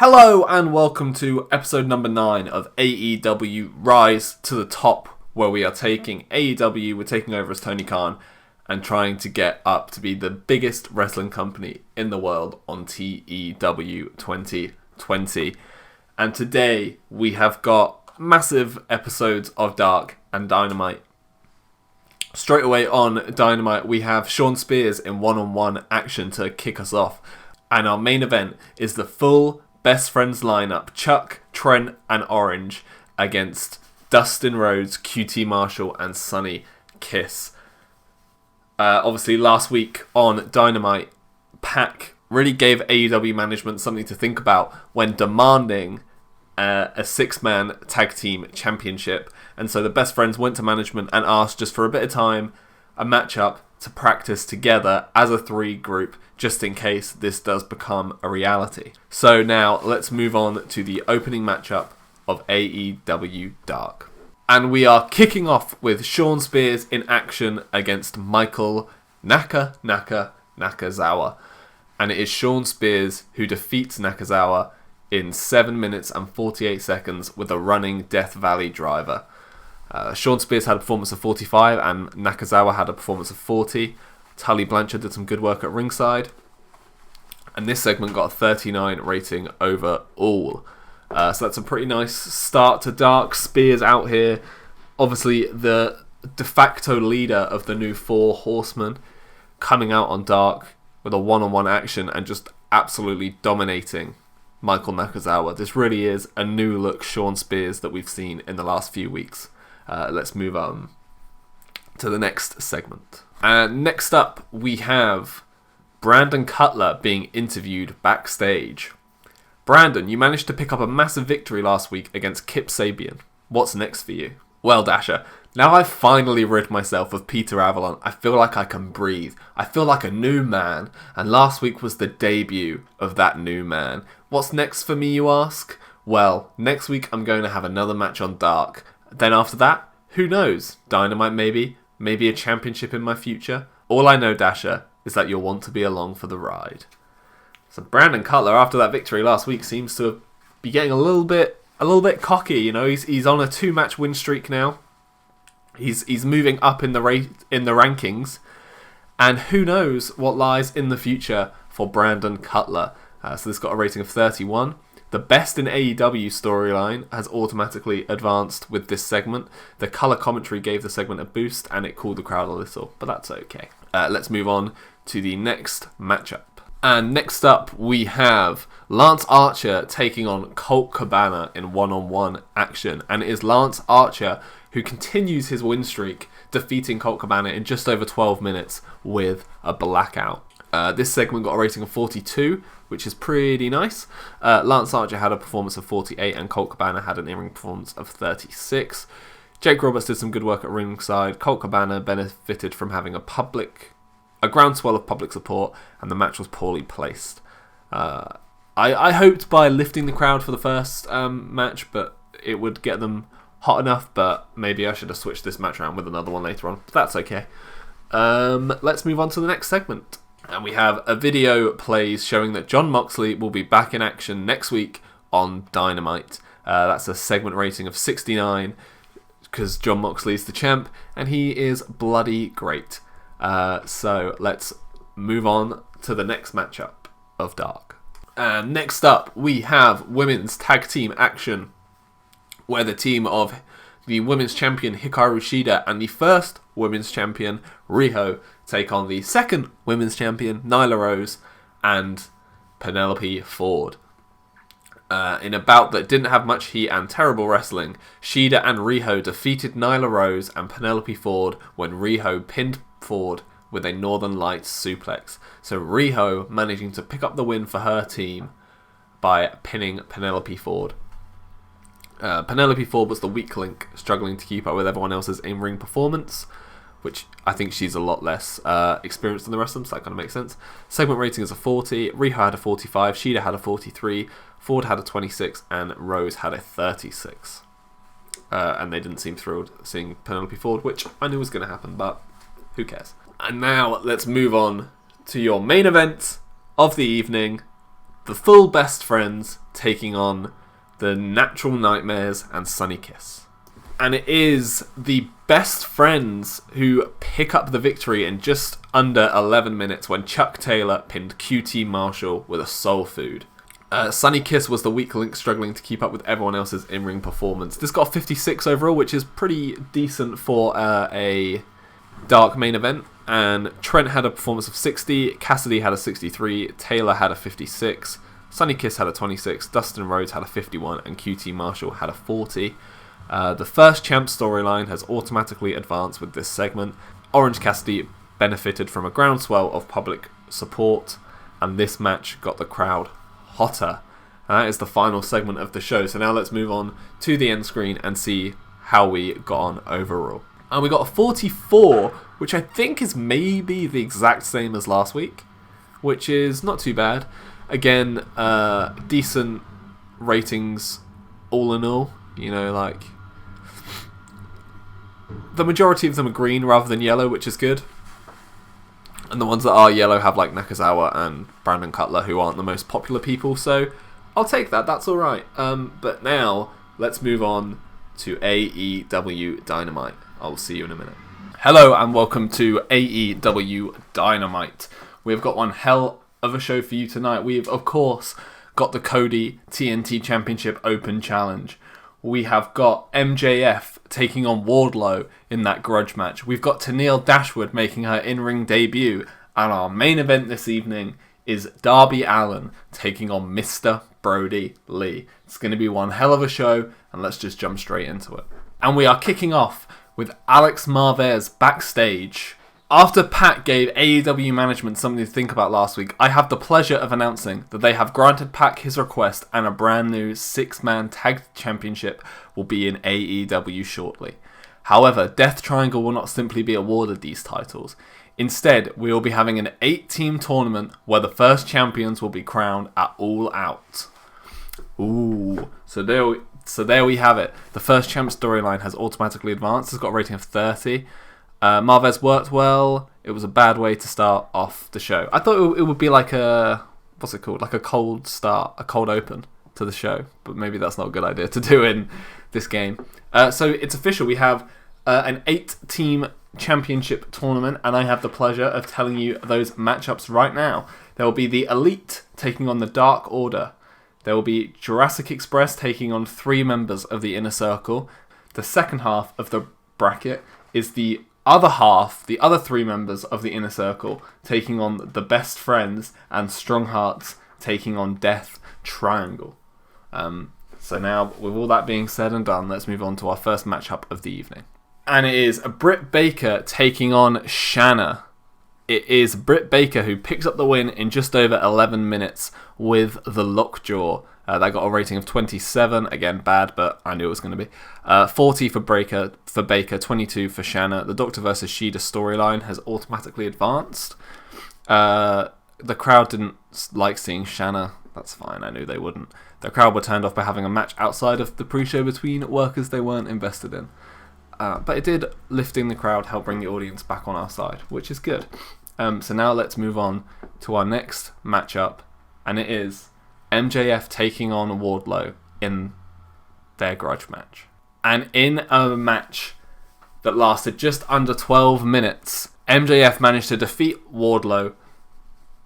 Hello and welcome to episode number 9 of AEW Rise to the Top, where we are taking AEW, we're taking over as Tony Khan and trying to get up to be the biggest wrestling company in the world on TEW 2020. And today we have got massive episodes of Dark and Dynamite. Straight away on Dynamite we have Shawn Spears in one-on-one action to kick us off. And our main event is the full Best Friends lineup, Chuck, Trent and Orange against Dustin Rhodes, QT Marshall and Sonny Kiss. Obviously last week on Dynamite, Pac really gave AEW management something to think about when demanding a 6-man tag team championship. And so the Best Friends went to management and asked just for a bit of time, a matchup to practice together as a 3 group, just in case this does become a reality. So now let's move on to the opening matchup of AEW Dark. And we are kicking off with Shawn Spears in action against Michael Nakazawa. And it is Shawn Spears who defeats Nakazawa in 7 minutes and 48 seconds with a running Death Valley driver. Shawn Spears had a performance of 45 and Nakazawa had a performance of 40. Tully Blanchard did some good work at ringside. And this segment got a 39 rating overall. So that's a pretty nice start to Dark. Spears out here. Obviously the de facto leader of the new 4 Horsemen, coming out on Dark with a one-on-one action and just absolutely dominating Michael Nakazawa. This really is a new look Shawn Spears that we've seen in the last few weeks. Let's move on to the next segment. Next up, we have Brandon Cutler being interviewed backstage. Brandon, you managed to pick up a massive victory last week against Kip Sabian. What's next for you? Well, Dasher, now I've finally rid myself of Peter Avalon, I feel like I can breathe. I feel like a new man, and last week was the debut of that new man. What's next for me, you ask? Well, next week I'm going to have another match on Dark. Then after that, who knows? Dynamite maybe a championship in my future. All I know, Dasher, is that you'll want to be along for the ride. So Brandon Cutler, after that victory last week, seems to be getting a little bit cocky. You know, he's on a 2-match win streak now. He's moving up in the rankings, and who knows what lies in the future for Brandon Cutler. So this got a rating of 31. The best in AEW storyline has automatically advanced with this segment. The colour commentary gave the segment a boost and it cooled the crowd a little, but that's okay. Let's move on to the next matchup. And next up we have Lance Archer taking on Colt Cabana in one-on-one action. And it is Lance Archer who continues his win streak, defeating Colt Cabana in just over 12 minutes with a blackout. This segment got a rating of 42, which is pretty nice. Lance Archer had a performance of 48 and Colt Cabana had an in-ring performance of 36. Jake Roberts did some good work at ringside. Colt Cabana benefited from having a groundswell of public support, and the match was poorly placed. I hoped by lifting the crowd for the first match, but it would get them hot enough, but maybe I should have switched this match around with another one later on. But that's okay. Let's move on to the next segment. And we have a video plays showing that Jon Moxley will be back in action next week on Dynamite. That's a segment rating of 69 because Jon Moxley is the champ and he is bloody great. So let's move on to the next matchup of Dark. And next up we have women's tag team action, where the team of the women's champion Hikaru Shida and the first women's champion Riho take on the second women's champion Nyla Rose and Penelope Ford. In a bout that didn't have much heat and terrible wrestling, Shida and Riho defeated Nyla Rose and Penelope Ford when Riho pinned Ford with a Northern Lights suplex. So Riho managing to pick up the win for her team by pinning Penelope Ford. Penelope Ford was the weak link, struggling to keep up with everyone else's in-ring performance, which I think she's a lot less experienced than the rest of them, so that kind of makes sense. Segment rating is a 40, Riho had a 45, Shida had a 43, Ford had a 26, and Rose had a 36. And they didn't seem thrilled seeing Penelope Ford, which I knew was going to happen, but who cares? And now let's move on to your main event of the evening, the full best friends taking on the Natural Nightmares and Sunny Kiss. And it is the best friends who pick up the victory in just under 11 minutes when Chuck Taylor pinned QT Marshall with a soul food. Sunny Kiss was the weak link struggling to keep up with everyone else's in-ring performance. This got a 56 overall, which is pretty decent for a dark main event. And Trent had a performance of 60, Cassidy had a 63, Taylor had a 56, Sunny Kiss had a 26, Dustin Rhodes had a 51, and QT Marshall had a 40. The first champ storyline has automatically advanced with this segment. Orange Cassidy benefited from a groundswell of public support, and this match got the crowd hotter. And that is the final segment of the show. So now let's move on to the end screen and see how we got on overall. And we got a 44, which I think is maybe the exact same as last week, which is not too bad. Again, decent ratings all in all. You know, like, the majority of them are green rather than yellow, which is good. And the ones that are yellow have like Nakazawa and Brandon Cutler, who aren't the most popular people, so I'll take that, that's alright. But now, let's move on to AEW Dynamite. I'll see you in a minute. Hello and welcome to AEW Dynamite. We've got one hell of a show for you tonight. We've, of course, got the Cody TNT Championship Open Challenge. We have got MJF taking on Wardlow in that grudge match. We've got Tenille Dashwood making her in-ring debut. And our main event this evening is Darby Allin taking on Mr Brodie Lee. It's going to be one hell of a show, and let's just jump straight into it. And we are kicking off with Alex Marvez backstage. After Pat gave AEW management something to think about last week, I have the pleasure of announcing that they have granted Pat his request and a brand new 6-man tag championship will be in AEW shortly. However, Death Triangle will not simply be awarded these titles. Instead, we will be having an 8-team tournament where the first champions will be crowned at All Out. Ooh, so there we have it. The first champ storyline has automatically advanced. It's got a rating of 30. Marvez worked well. It was a bad way to start off the show. I thought it would be like a, what's it called? Like a cold start, a cold open to the show. But maybe that's not a good idea to do in this game. So it's official. We have an 8-team championship tournament, and I have the pleasure of telling you those matchups right now. There will be the Elite taking on the Dark Order. There will be Jurassic Express taking on 3 members of the Inner Circle. The second half of the bracket is the other half, the other 3 members of the Inner Circle, taking on the Best Friends, and Strong Hearts taking on Death Triangle. So now, with all that being said and done, let's move on to our first matchup of the evening. And it is Britt Baker taking on Shanna. It is Britt Baker who picks up the win in just over 11 minutes with the Lockjaw. That got a rating of 27. Again, bad, but I knew it was going to be. 40 for Baker, 22 for Shanna. The Doctor vs. Shida storyline has automatically advanced. The crowd didn't like seeing Shanna. That's fine, I knew they wouldn't. The crowd were turned off by having a match outside of the pre-show between workers they weren't invested in. But it did, lifting the crowd, help bring the audience back on our side, which is good. So now let's move on to our next matchup, and it is MJF taking on Wardlow in their grudge match. And in a match that lasted just under 12 minutes, MJF managed to defeat Wardlow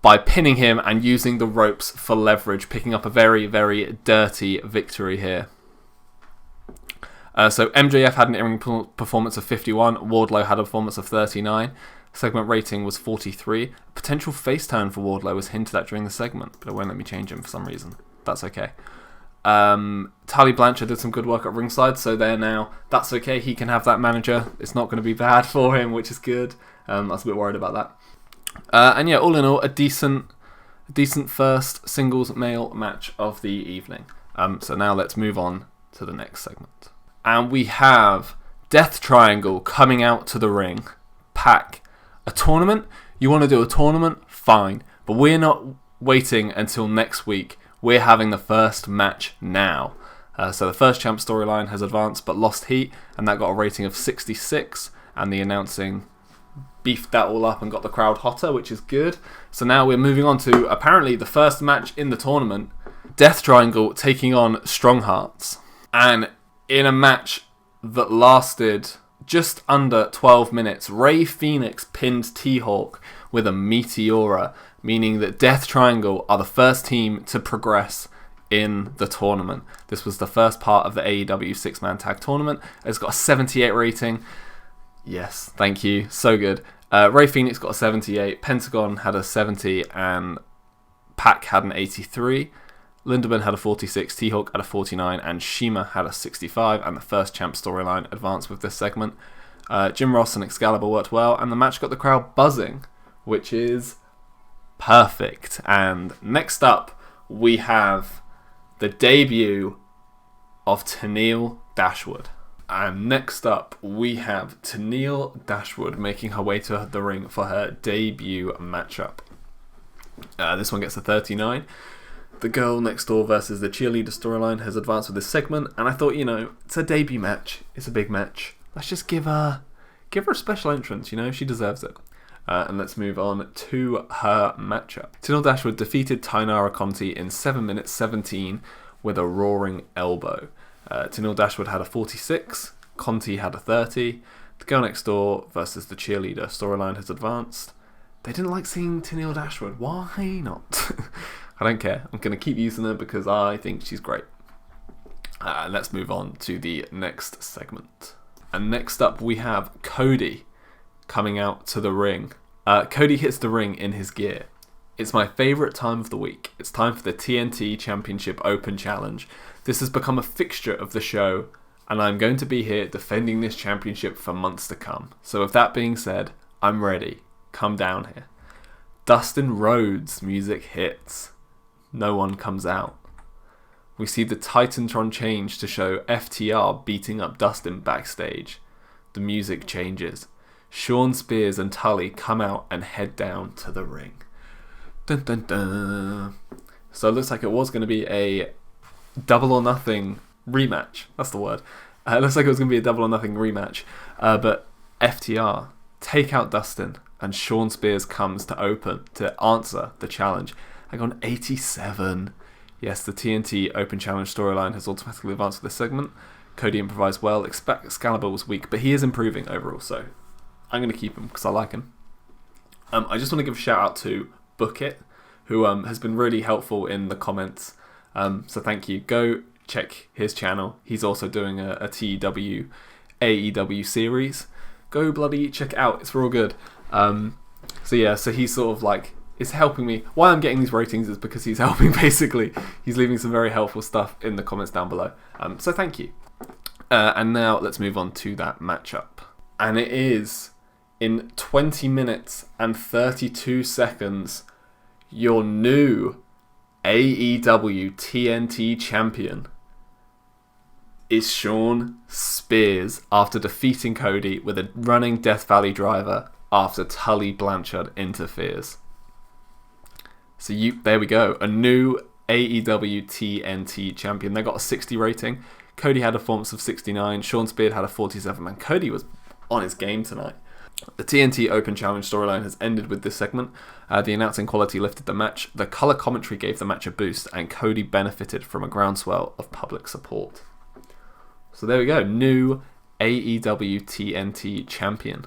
by pinning him and using the ropes for leverage, picking up a very, very dirty victory here. So MJF had an in-ring performance of 51, Wardlow had a performance of 39. Segment rating was 43. A potential face turn for Wardlow was hinted at during the segment, but it won't let me change him for some reason. That's okay. Tully Blanchard did some good work at ringside, so there now. That's okay, he can have that manager. It's not going to be bad for him, which is good. I was a bit worried about that. And yeah, all in all, a decent first singles male match of the evening. So now let's move on to the next segment. And we have Death Triangle coming out to the ring. Pack. A tournament? You want to do a tournament? Fine. But we're not waiting until next week. We're having the first match now. So the first champ storyline has advanced but lost heat, and that got a rating of 66. And the announcing beefed that all up and got the crowd hotter, which is good. So now we're moving on to apparently the first match in the tournament. Death Triangle taking on Strong Hearts. And in a match that lasted just under 12 minutes, Rey Fenix pinned T-Hawk with a Meteora, meaning that Death Triangle are the first team to progress in the tournament. This was the first part of the AEW 6-man tag tournament. It's got a 78 rating. Yes, thank you. So good. Rey Fenix got a 78, Pentagon had a 70, and Pac had an 83. Lindemann had a 46, T-Hawk had a 49, and Shima had a 65, and the first champ storyline advanced with this segment. Jim Ross and Excalibur worked well, and the match got the crowd buzzing, which is perfect. And next up, we have the debut of Tenille Dashwood. And next up, we have Tenille Dashwood making her way to the ring for her debut matchup. This one gets a 39. The Girl Next Door versus the Cheerleader storyline has advanced with this segment, and I thought, it's a debut match. It's a big match. Let's just give her a special entrance, she deserves it. And let's move on to her matchup. Tenille Dashwood defeated Tainara Conti in 7 minutes 17 with a roaring elbow. Tenille Dashwood had a 46, Conti had a 30. The Girl Next Door versus the Cheerleader storyline has advanced. They didn't like seeing Tenille Dashwood. Why not? I don't care. I'm going to keep using her because I think she's great. Let's move on to the next segment. And next up we have Cody coming out to the ring. Cody hits the ring in his gear. It's my favourite time of the week. It's time for the TNT Championship Open Challenge. This has become a fixture of the show, and I'm going to be here defending this championship for months to come. So with that being said, I'm ready. Come down here. Dustin Rhodes music hits. No one comes out. We see the Titantron change to show FTR beating up Dustin backstage. The music changes. Sean Spears and Tully come out and head down to the ring. Dun, dun, dun. So it looks like it was going to be a Double or Nothing rematch. That's the word. It looks like it was going to be a Double or Nothing rematch. But FTR take out Dustin, and Sean Spears comes to answer the challenge. I got an 87. Yes, the TNT Open Challenge storyline has automatically advanced with this segment. Cody improvised well. Excalibur was weak, but he is improving overall, so I'm going to keep him because I like him. I just want to give a shout out to Book It, who has been really helpful in the comments. So thank you. Go check his channel. He's also doing a TEW AEW series. Go bloody check it out. It's real good. So he's sort of like, it's helping me. Why I'm getting these ratings is because he's helping, basically. He's leaving some very helpful stuff in the comments down below. So thank you. And now let's move on to that matchup. And it is, in 20 minutes and 32 seconds, your new AEW TNT champion is Sean Spears after defeating Cody with a running Death Valley driver after Tully Blanchard interferes. So there we go, a new AEW TNT champion. They got a 60 rating. Cody had a performance of 69. Sean Spears had a 47. Man, Cody was on his game tonight. The TNT Open Challenge storyline has ended with this segment. The announcing quality lifted the match. The colour commentary gave the match a boost, and Cody benefited from a groundswell of public support. So there we go, new AEW TNT champion.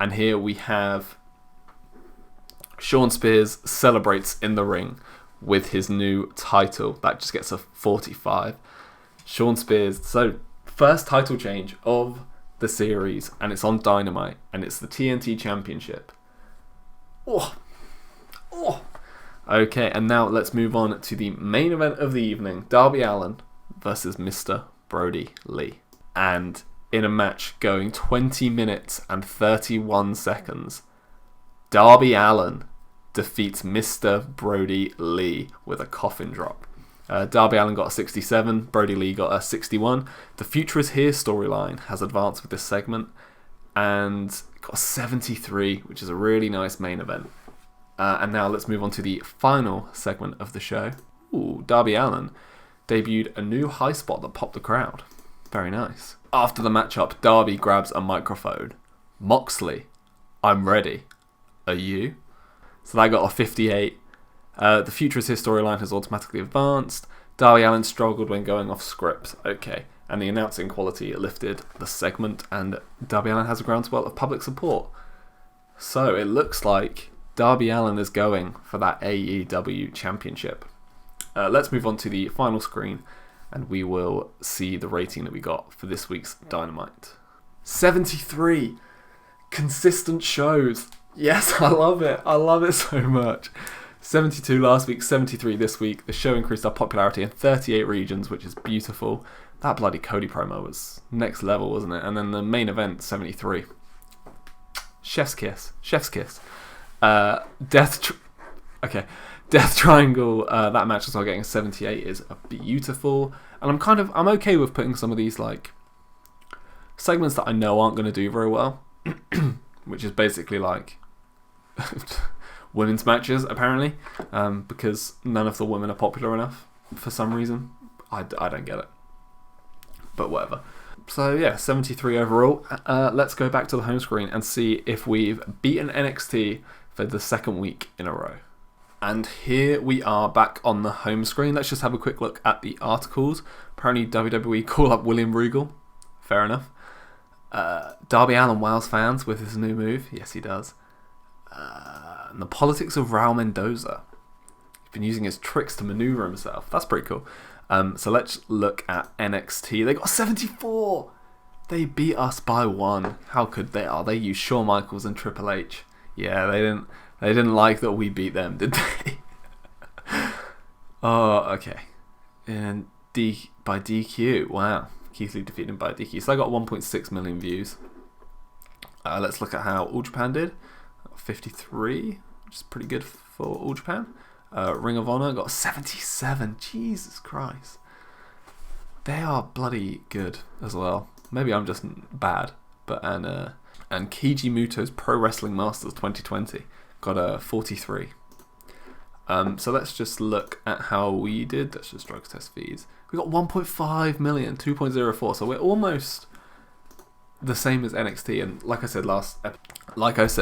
And here we have Sean Spears celebrates in the ring with his new title. That just gets a 45. Sean Spears, so first title change of the series, and it's on Dynamite, and it's the TNT Championship. Okay, and now let's move on to the main event of the evening. Darby Allin versus Mr Brodie Lee. And in a match going 20 minutes and 31 seconds, Darby Allin defeats Mr Brodie Lee with a coffin drop. Darby Allin got a 67, Brodie Lee got a 61. The Future is Here storyline has advanced with this segment and got a 73, which is a really nice main event. And now let's move on to the final segment of the show. Darby Allin debuted a new high spot that popped the crowd. Very nice. After the matchup, Darby grabs a microphone. Moxley I'm ready. Are you? So that got a 58. The Future Is His storyline has automatically advanced. Darby Allin struggled when going off script. Okay. And the announcing quality lifted the segment, and Darby Allin has a groundswell of public support. So it looks like Darby Allin is going for that AEW championship. Let's move on to the final screen, and we will see the rating that we got for this week's Dynamite. 73 consistent shows. Yes, I love it. I love it so much. 72 last week, 73 this week. The show increased our popularity in 38 regions, which is beautiful. That bloody Cody promo was next level, wasn't it? And then the main event, 73. Chef's kiss. Chef's kiss. Death Triangle, that match as well, getting a 78 is beautiful. And I'm okay with putting some of these like segments that I know aren't going to do very well, which is basically like women's matches apparently, because none of the women are popular enough for some reason. I don't get it, but whatever. So yeah, 73 overall. Let's go back to the home screen and see if we've beaten NXT for the second week in a row. And here we are back on the home screen. Let's just have a quick look at the articles. Apparently WWE call up William Regal. Fair enough. Darby Allin wows fans with his new move. Yes, he does. And the politics of Raul Mendoza. He's been using his tricks to maneuver himself. That's pretty cool. So let's look at NXT. They got 74. They beat us by 1. How could they? They used Shawn Michaels and Triple H. Yeah, they didn't like that we beat them, did they? Oh, okay. And by DQ. Wow. Keith Lee defeated him by DQ. So I got 1.6 million views. Let's look at how All Japan did. 53, which is pretty good for All Japan. Ring of Honor got 77. Jesus Christ. They are bloody good as well. Maybe I'm just bad. And Keiji Muto's Pro Wrestling Masters 2020 got a 43. So let's just look at how we did. Let's just drugs test feeds. We got 1.5 million, 2.04. So we're almost the same as NXT. And like I said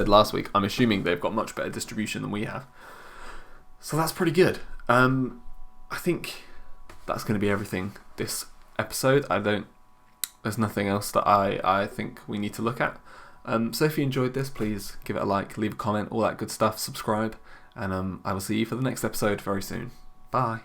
last week, I'm assuming they've got much better distribution than we have. So that's pretty good. I think that's going to be everything this episode. There's nothing else that I think we need to look at. So if you enjoyed this, please give it a like, leave a comment, all that good stuff, subscribe, and I will see you for the next episode very soon. Bye.